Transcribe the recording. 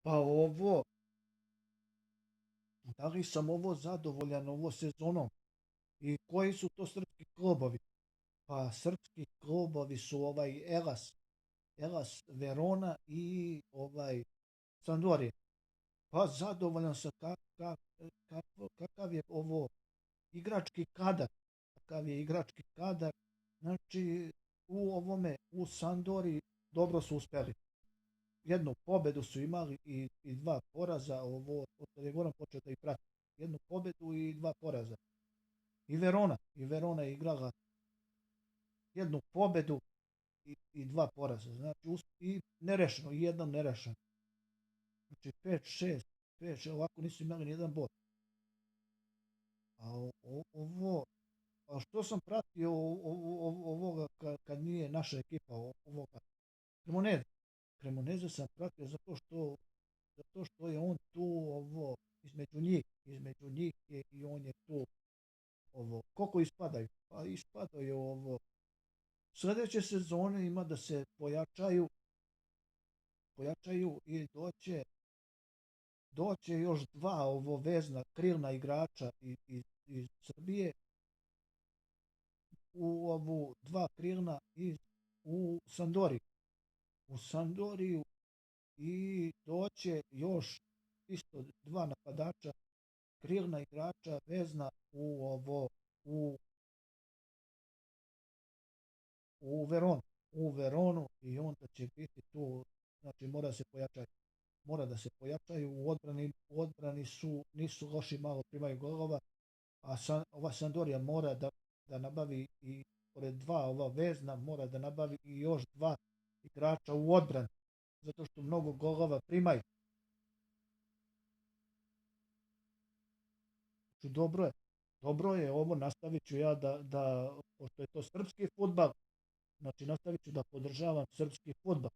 Pa ovo, da li sam ovo zadovoljan ovo sezonom i koji su to srpski klubovi? Pa srpski klubovi su Elas Verona i Sampdoria. Pa zadovoljan sam kakav je ovo igrački kadar. Kakav je igrački kadar. Znači, u Sandori dobro su uspeli. Jednu pobedu su imali i dva poraza. Od kada je Goran počeo da ih prati. Jednu pobedu i dva poraza. I Verona je igrala jednu pobedu i dva poraza. Znači, i nerešeno, i jednom nerešeno. Znači, 5-6, 5-6, ovako nisu imali ni jedan bod. A ovo, a što sam pratio ovoga kad nije naša ekipa ovoga Cremoneze. Cremoneze sam pratio zato što je on tu između njih je i on je tu koliko ispadaju? Pa ispadaju sledeće sezone ima da se pojačaju i doće još dva vezna krilna igrača iz Srbije u dva krilna u Sandori. U Sandoriju i doće još isto dva napadača, krilna igrača vezna u Veronu i onda će biti tu, znači mora da se pojačaju u odbrani nisu loši, malo primaju golova, a ova Sandorija mora da nabavi i pored dva ova vezna, mora da nabavi i još dva igrača u odbrani, zato što mnogo golova primaju. Znači, dobro je ovo, nastavit ću ja pošto je to srpski fudbal, znači nastavit ću da podržavam srpski fudbal.